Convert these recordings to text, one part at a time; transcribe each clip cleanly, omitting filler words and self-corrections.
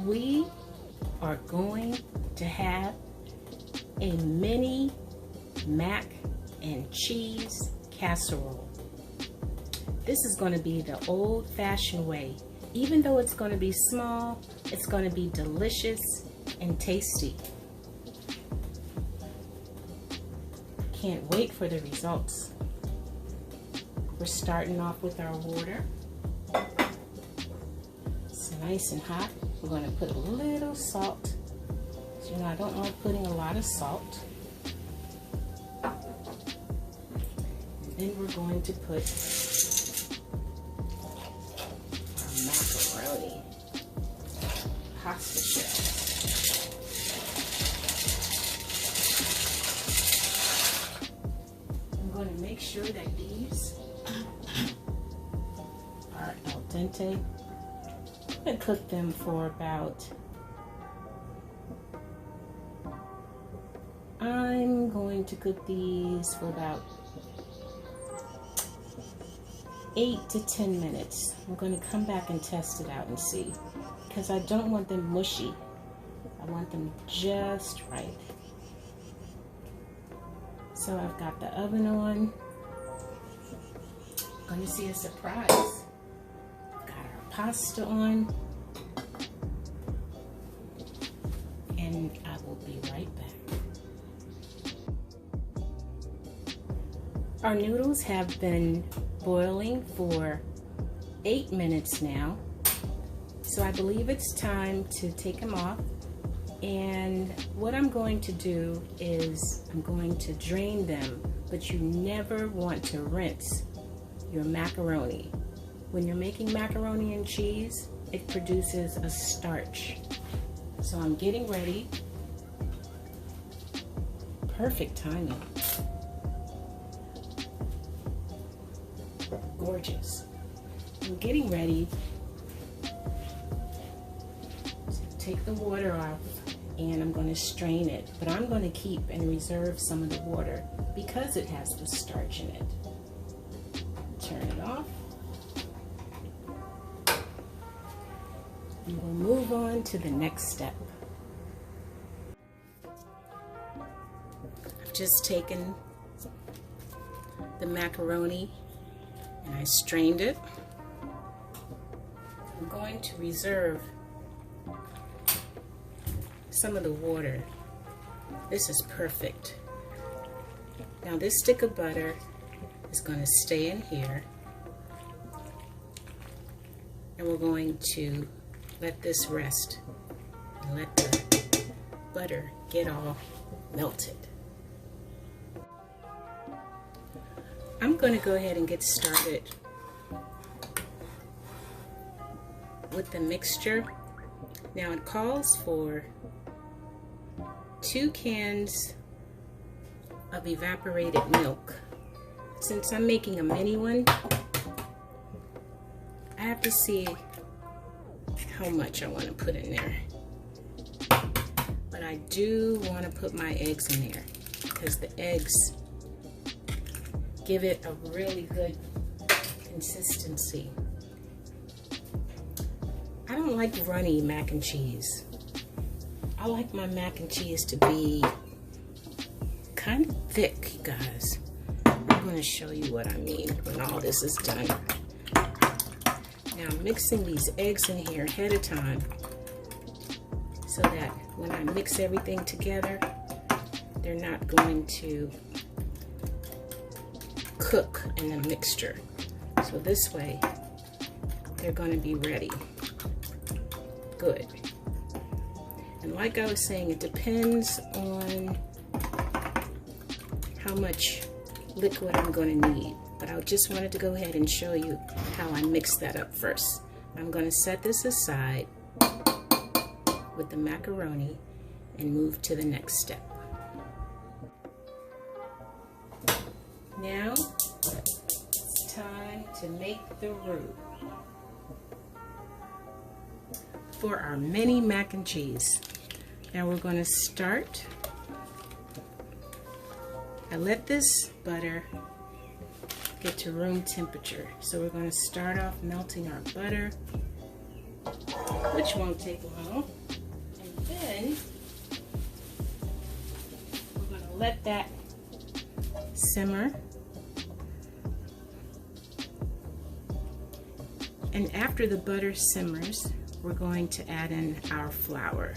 We are going to have a mini mac and cheese casserole. This is going to be the old-fashioned way. Even though it's going to be small, it's going to be delicious and tasty. Can't wait for the results. We're starting off with our water. It's nice and hot. We're going to put a little salt. So, you know, I don't like putting a lot of salt. And then we're going to put our macaroni pasta shell. I'm going to make sure that these are al dente. And cook them for about, I'm going to cook these for about 8 to 10 minutes. I'm going to come back and test it out and see, because I don't want them mushy. I want them just right. So I've got the oven on. I'm going to see a surprise. Pasta on, and I will be right back. Our noodles have been boiling for 8 minutes now, so I believe it's time to take them off. And what I'm going to do is I'm going to drain them, but you never want to rinse your macaroni. When you're making macaroni and cheese, it produces a starch. So I'm getting ready. Perfect timing. Gorgeous. I'm getting ready to take the water off, and I'm going to strain it. But I'm going to keep and reserve some of the water because it has the starch in it. Turn it off. And we'll move on to the next step. I've just taken the macaroni and I strained it. I'm going to reserve some of the water. This is perfect. Now this stick of butter is going to stay in here, and we're going to let this rest and let the butter get all melted. I'm going to go ahead and get started with the mixture. Now it calls for 2 cans of evaporated milk. Since I'm making a mini one, I have to see how much I want to put in there. But I do want to put my eggs in there because the eggs give it a really good consistency. I don't like runny mac and cheese. I like my mac and cheese to be kind of thick, you guys. I'm going to show you what I mean when all this is done. Now I'm mixing these eggs in here ahead of time so that when I mix everything together, they're not going to cook in the mixture. So this way, they're going to be ready. Good. And like I was saying, it depends on how much liquid I'm going to need. But I just wanted to go ahead and show you how I mix that up first. I'm going to set this aside with the macaroni, and move to the next step. Now it's time to make the roux for our mini mac and cheese. Now we're going to start. I let this butter get to room temperature. So we're going to start off melting our butter, which won't take long. And then we're going to let that simmer. And after the butter simmers, we're going to add in our flour.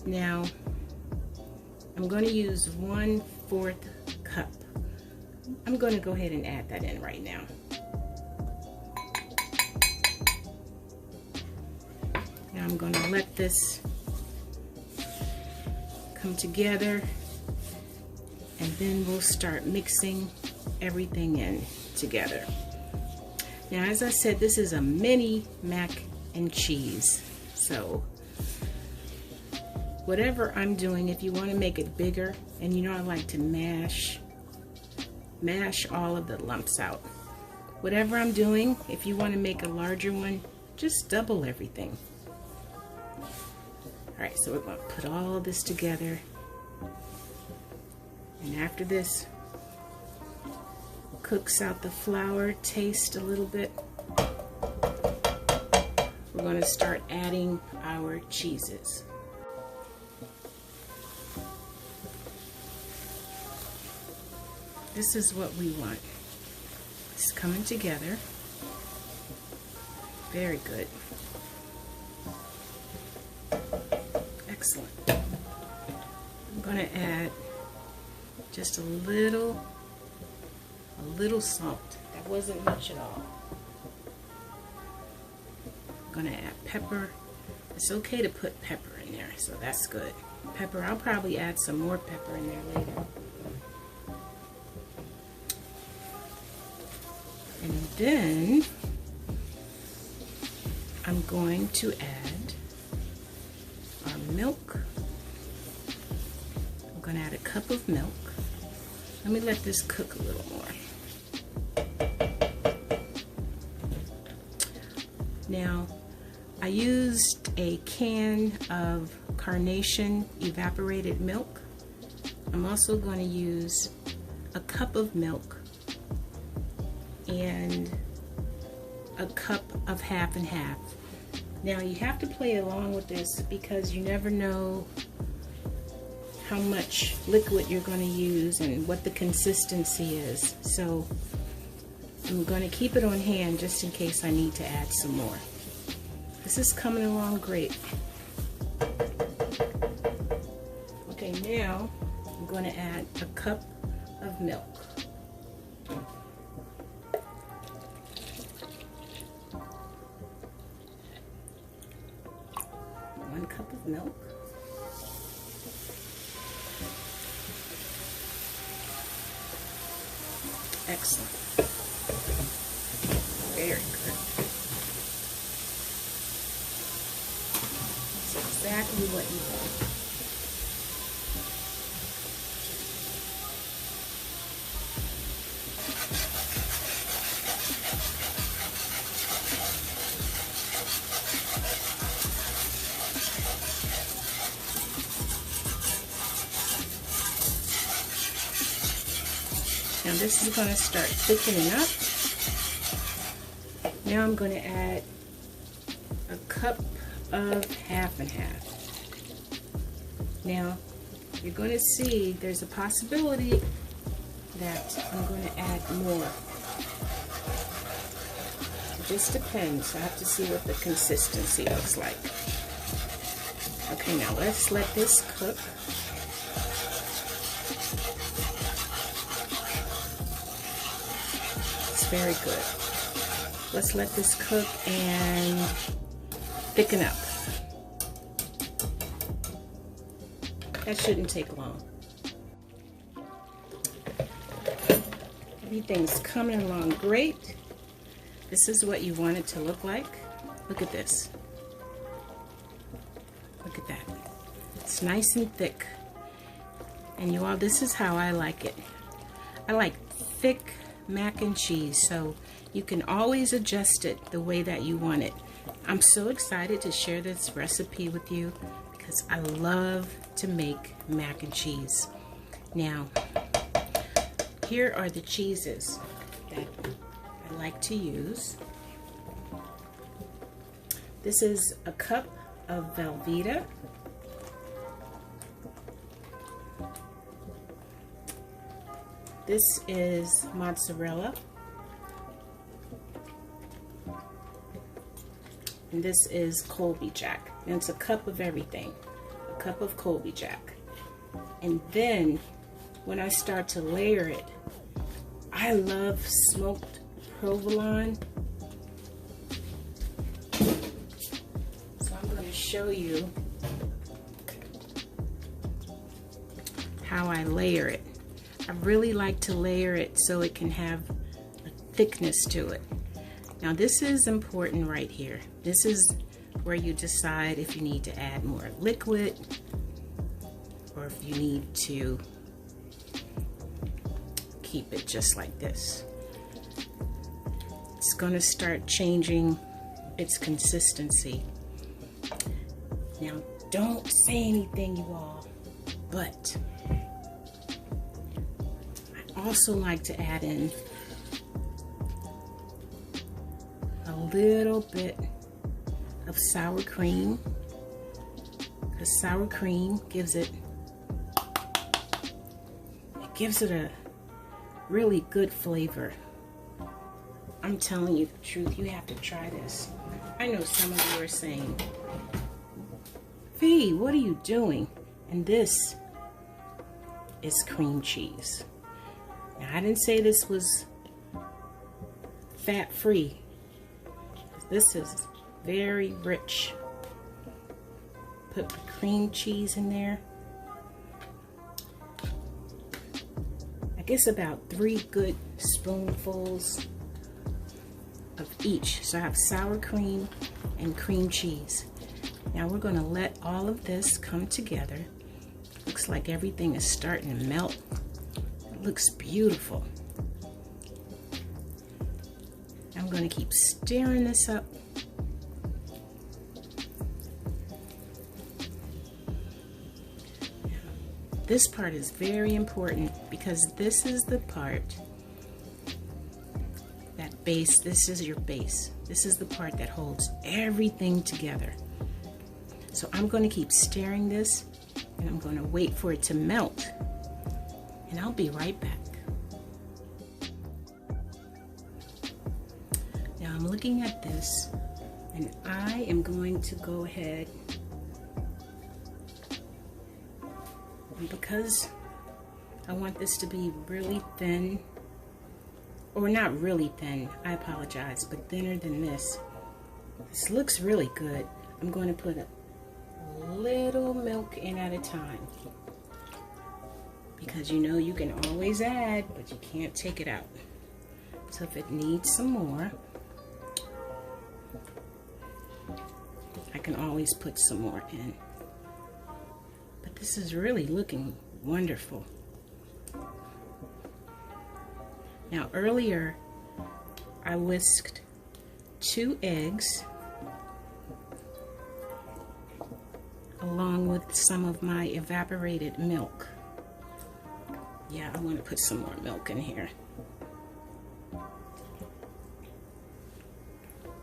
Now, I'm going to use 1/4 cup. I'm going to go ahead and add that in right now. Now I'm going to let this come together, and then we'll start mixing everything in together. Now, as I said, this is a mini mac and cheese. So whatever I'm doing, if you want to make it bigger, and you know I like to mash all of the lumps out. Whatever I'm doing, if you want to make a larger one, just double everything. Alright, so we're going to put all of this together. And after this cooks out the flour, taste a little bit, we're going to start adding our cheeses. This is what we want. It's coming together. Very good. Excellent. I'm going to add just a little salt. That wasn't much at all. I'm going to add pepper. It's okay to put pepper in there, so that's good. Pepper, I'll probably add some more pepper in there later. And then I'm going to add our milk. I'm going to add a cup of milk. Let me let this cook a little more. Now, I used a can of Carnation evaporated milk. I'm also going to use a cup of milk and a cup of half and half. Now you have to play along with this because you never know how much liquid you're going to use and what the consistency is. So I'm going to keep it on hand just in case I need to add some more. This is coming along great. Okay, now I'm going to add a cup of milk. 1 cup of milk. Excellent. Very good. That's exactly what you want. Now this is going to start thickening up. Now I'm going to add a cup of half and half. Now you're going to see there's a possibility that I'm going to add more. It just depends. I have to see what the consistency looks like. Okay, now let's let this cook. Very good. Let's let this cook and thicken up. That shouldn't take long. Everything's coming along great. This is what you want it to look like. Look at this. Look at that. It's nice and thick. And you all, this is how I like it. I like thick mac and cheese, so you can always adjust it the way that you want it. I'm so excited to share this recipe with you because I love to make mac and cheese. Now, here are the cheeses that I like to use. This is a cup of Velveeta. This is mozzarella. And this is Colby Jack. And it's a cup of everything. A cup of Colby Jack. And then when I start to layer it, I love smoked provolone. So I'm going to show you how I layer it. I really like to layer it so it can have a thickness to it. Now this is important right here. This is where you decide if you need to add more liquid or if you need to keep it just like this. It's going to start changing its consistency. Now don't say anything, you all, but I also like to add in a little bit of sour cream, because sour cream gives it a really good flavor. I'm telling you the truth, you have to try this. I know some of you are saying, Fee, what are you doing? And this is cream cheese. Now, I didn't say this was fat-free. This is very rich. Put the cream cheese in there. I guess about 3 good spoonfuls of each. So I have sour cream and cream cheese. Now we're going to let all of this come together. Looks like everything is starting to melt. Looks beautiful. I'm going to keep stirring this up. This part is very important because this is the part that base, this is your base. This is the part that holds everything together. So I'm going to keep stirring this and I'm going to wait for it to melt. And I'll be right back. Now I'm looking at this and I am going to go ahead, and because I want this to be really thin, or not really thin, I apologize, but thinner than this. This looks really good. I'm going to put a little milk in at a time. Because you know you can always add, but you can't take it out. So if it needs some more, I can always put some more in. But this is really looking wonderful. Now earlier, I whisked 2 eggs along with some of my evaporated milk. Yeah, I want to put some more milk in here.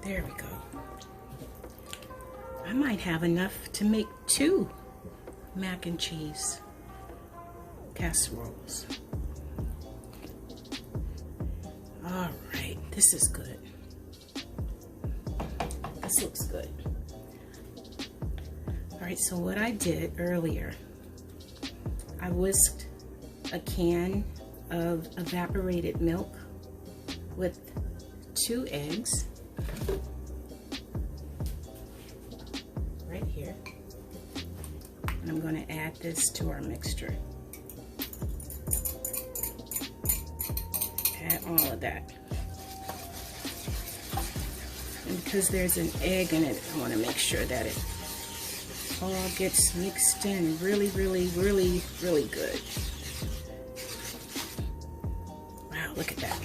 There we go. I might have enough to make 2 mac and cheese casseroles. All right, this is good. This looks good. All right, so what I did earlier, I whisked a can of evaporated milk with 2 eggs right here, and I'm going to add this to our mixture. Add all of that, and because there's an egg in it, I want to make sure that it all gets mixed in really, really, really, really good. Wow, look at that.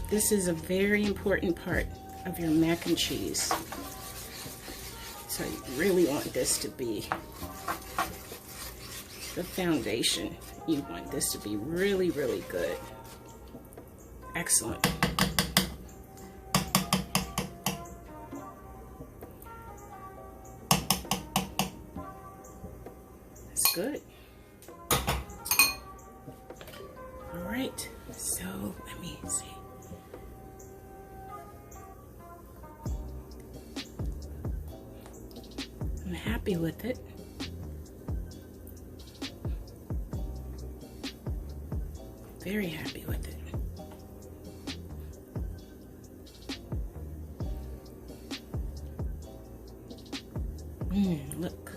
This is a very important part of your mac and cheese. So you really want this to be the foundation. You want this to be really, really good. Excellent. That's good. All right, so let me see. I'm happy with it. Very happy with it. Look.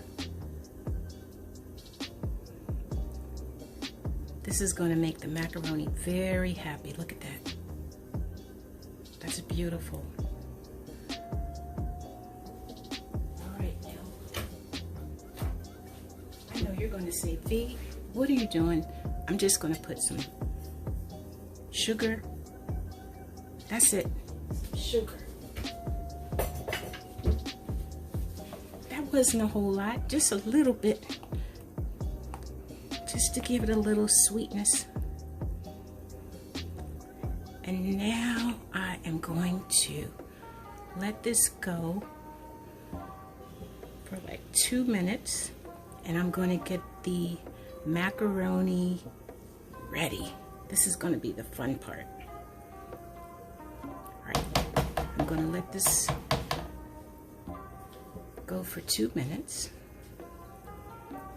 This is going to make the macaroni very happy. Look at that. That's beautiful. All right, now. I know you're going to say, V, what are you doing? I'm just going to put some sugar. That's it. Sugar. That wasn't a whole lot, just a little bit. Just to give it a little sweetness. And now I am going to let this go for like 2 minutes, and I'm going to get the macaroni ready. This is going to be the fun part. All right, I'm going to let this go for 2 minutes,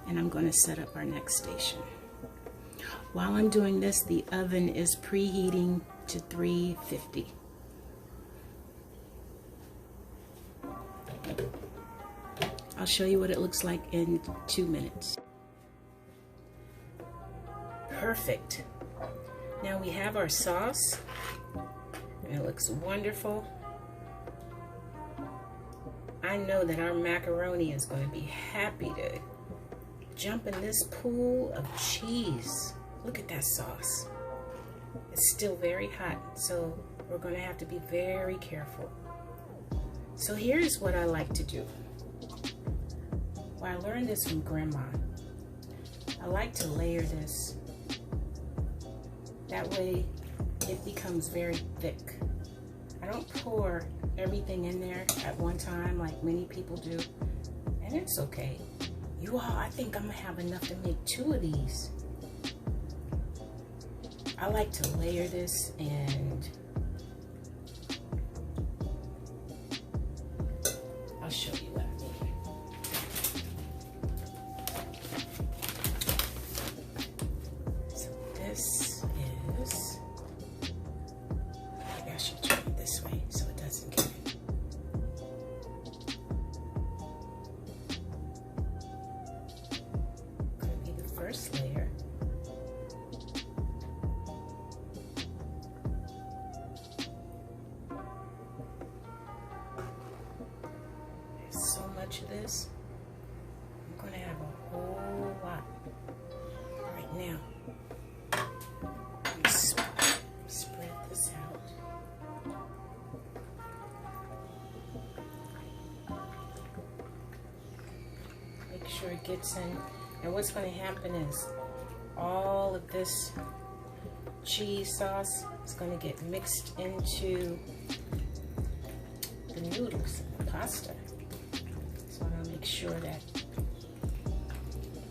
and I'm going to set up our next station. While I'm doing this, the oven is preheating to 350. I'll show you what it looks like in 2 minutes. Perfect. Now we have our sauce, and it looks wonderful. I know that our macaroni is going to be happy to jump in this pool of cheese. Look at that sauce. It's still very hot, so we're going to have to be very careful. So here's what I like to do. Well, I learned this from Grandma. I like to layer this. That way it becomes very thick. I don't pour everything in there at one time like many people do, and it's okay. You all, I think I'm gonna have enough to make 2 of these. I like to layer this, and I'll show you what I mean. So this is, maybe I should turn it this way so it doesn't get it. Gonna be the first layer. Of this, I'm going to have a whole lot right now. Let me spread this out. Make sure it gets in. And what's going to happen is all of this cheese sauce is going to get mixed into the noodles, the pasta. So I'm gonna make sure that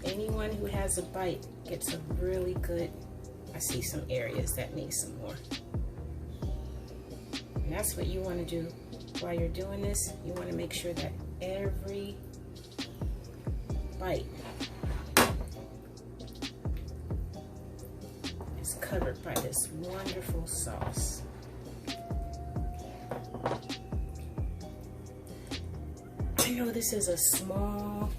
anyone who has a bite gets a really good, I see some areas that need some more. And that's what you wanna do while you're doing this. You wanna make sure that every bite is covered by this wonderful sauce. I know this is a small,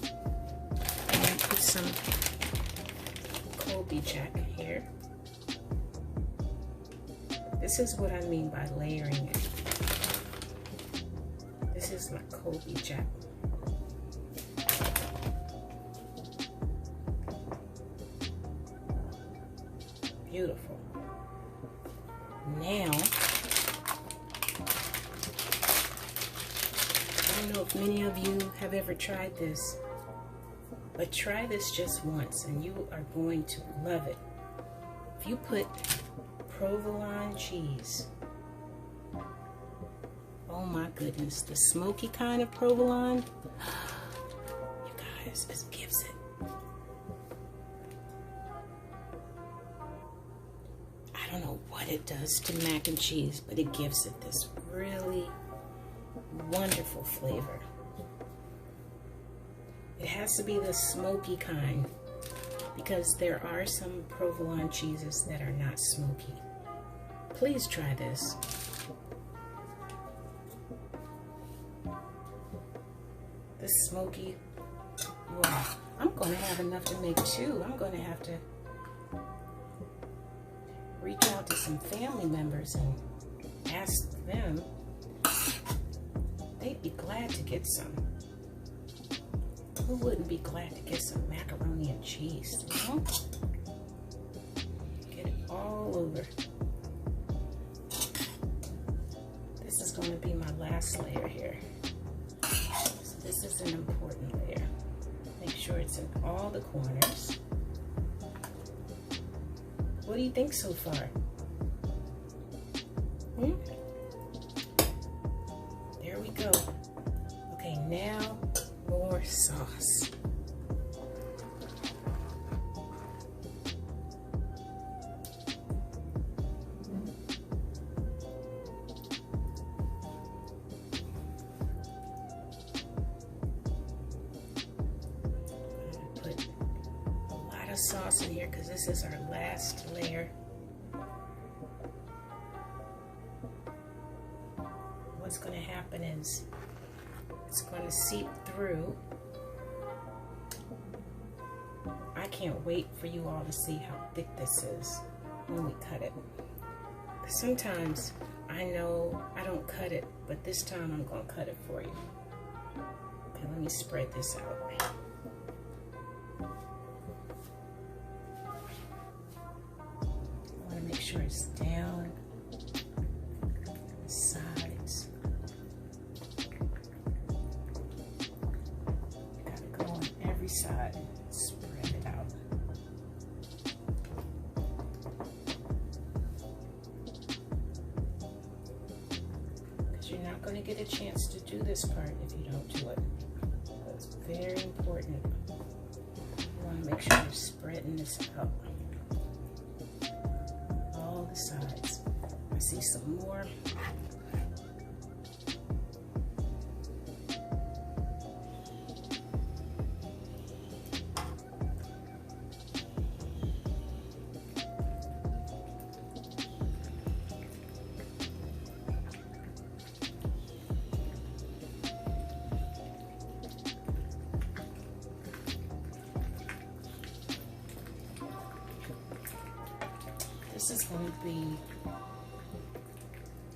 I'm going to put some Colby Jack here. This is what I mean by layering it. This is my Colby Jack. Beautiful. Now, I don't know if many of you have ever tried this, but try this just once and you are going to love it. If you put provolone cheese, oh my goodness, the smoky kind of provolone, you guys, it gives it. I don't know what it does to mac and cheese, but it gives it this really wonderful flavor. It has to be the smoky kind, because there are some provolone cheeses that are not smoky. Please try this. The smoky, wow. I'm going to have enough to make two. I'm going to have to reach out to some family members and ask them. They'd be glad to get some. Who wouldn't be glad to get some macaroni and cheese, you know? Get it all over. This is going to be my last layer here. So this is an important layer. Make sure it's in all the corners. What do you think so far? There we go. Okay, now more sauce. Put a lot of sauce in here because this is our last layer. What's going to happen is it's going to seep through. I can't wait for you all to see how thick this is when we cut it. Sometimes I know I don't cut it, but this time I'm going to cut it for you. Okay, let me spread this out. I want to make sure it's down the sides. Gotta go on every side. Spread it out. Because you're not going to get a chance to do this part if you don't do it. It's very important. You want to make sure you're spreading this out. All the sides. I see some more. This is going to be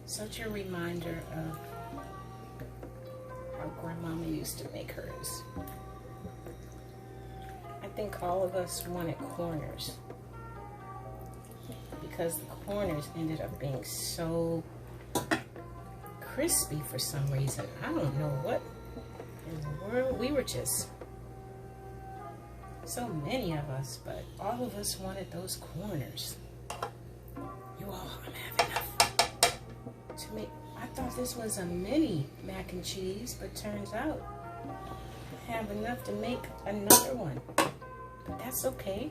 such a reminder of how Grandmama used to make hers. I think all of us wanted corners because the corners ended up being so crispy for some reason. I don't know what in the world. We were just so many of us, but all of us wanted those corners. You all, I'm having enough to make. I thought this was a mini mac and cheese, but turns out I have enough to make another one. But that's okay,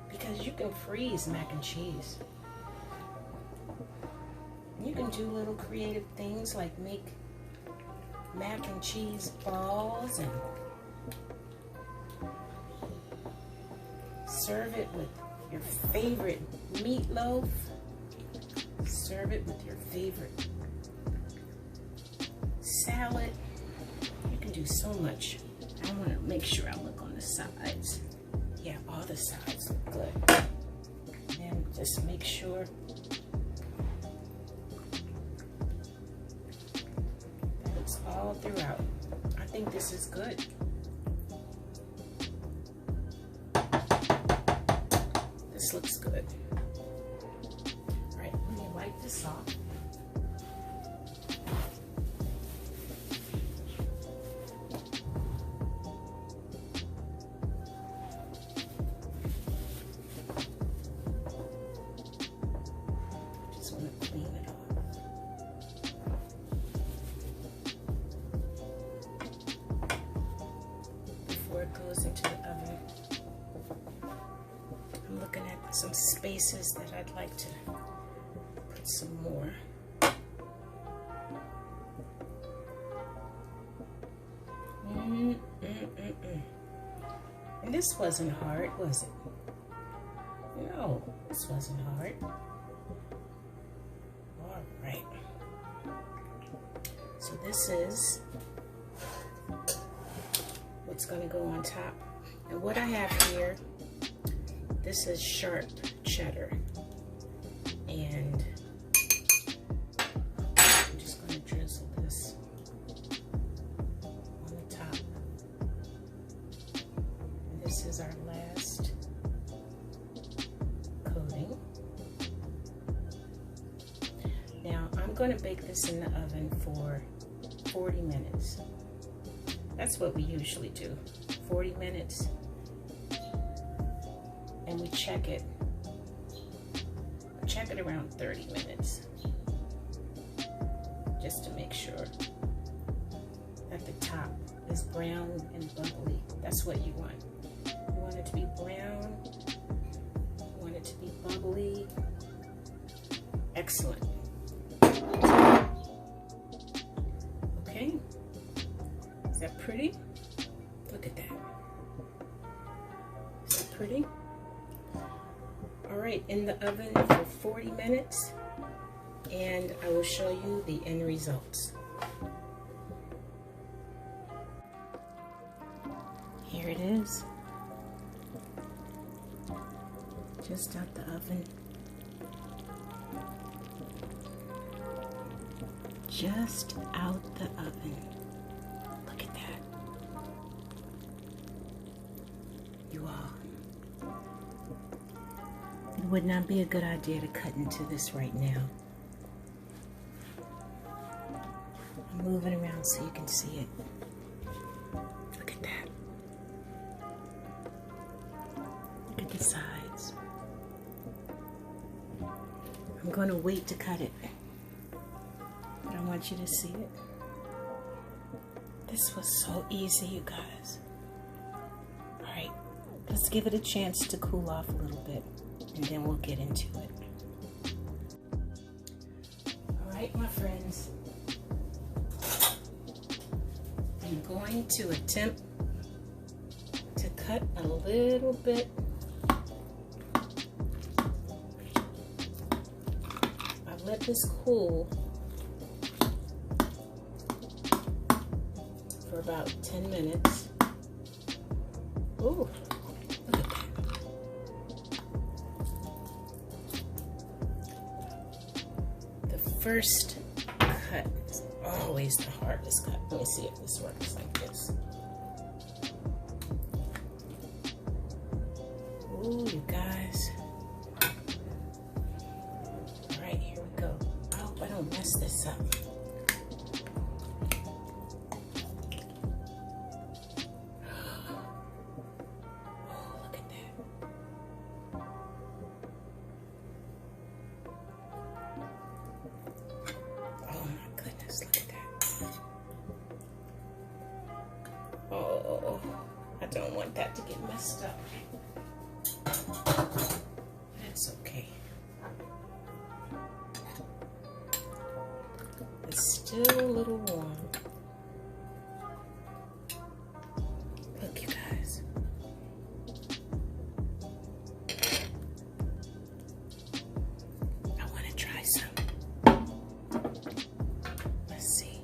because you can freeze mac and cheese. You can do little creative things like make mac and cheese balls and serve it with your favorite meatloaf. Serve it with your favorite salad. You can do so much. I want to make sure I look on the sides. Yeah, all the sides look good. And just make sure throughout. I think this is good. This looks good. All right, let me wipe this off. Just want to clean it off. Before it goes into the oven. I'm looking at some spaces that I'd like to put some more. And this wasn't hard, was it? No, this wasn't hard. All right. So this is what's going to go on top. And what I have here, this is sharp cheddar, and I'm just going to drizzle this on the top. And this is our last coating. Now I'm going to bake this in the oven for 40 minutes. That's what we usually do, 40 minutes. And we check it around 30 minutes, just to make sure that the top is brown and bubbly. That's what you want. You want it to be brown, you want it to be bubbly. Excellent. Okay, is that pretty? Look at that. Is that pretty? All right, in the oven for 40 minutes, and I will show you the end results. Here it is, just out the oven. Just out the oven. Look at that. You all. It would not be a good idea to cut into this right now. I'm moving around so you can see it. Look at that. Look at the sides. I'm going to wait to cut it, but I want you to see it. This was so easy, you guys. All right, let's give it a chance to cool off a little bit, and then we'll get into it. All right, my friends, I'm going to attempt to cut a little bit. I've let this cool for about 10 minutes. Ooh, look at that. The first cut is always the hardest cut. Let me see if this works like this. Ooh, you guys. All right, here we go. I hope I don't mess this up. Oh, I don't want that to get messed up. That's okay. It's still a little warm. Look, you guys. I want to try some. Let's see.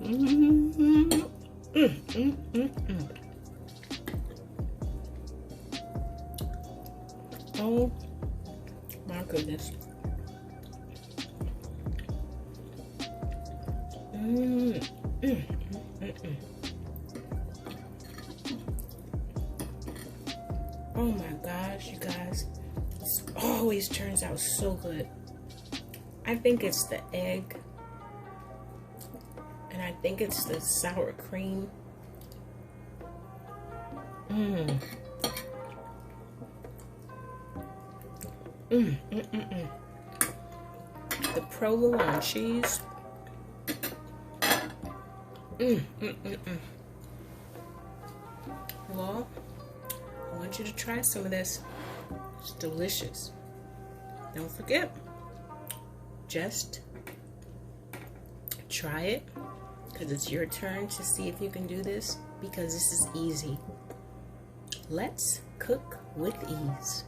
Oh my goodness. Oh my gosh, you guys. This always turns out so good. I think it's the egg. And I think it's the sour cream. The provolone cheese. Well, I want you to try some of this. It's delicious. Don't forget, just try it, because it's your turn to see if you can do this, because this is easy. Let's cook with ease.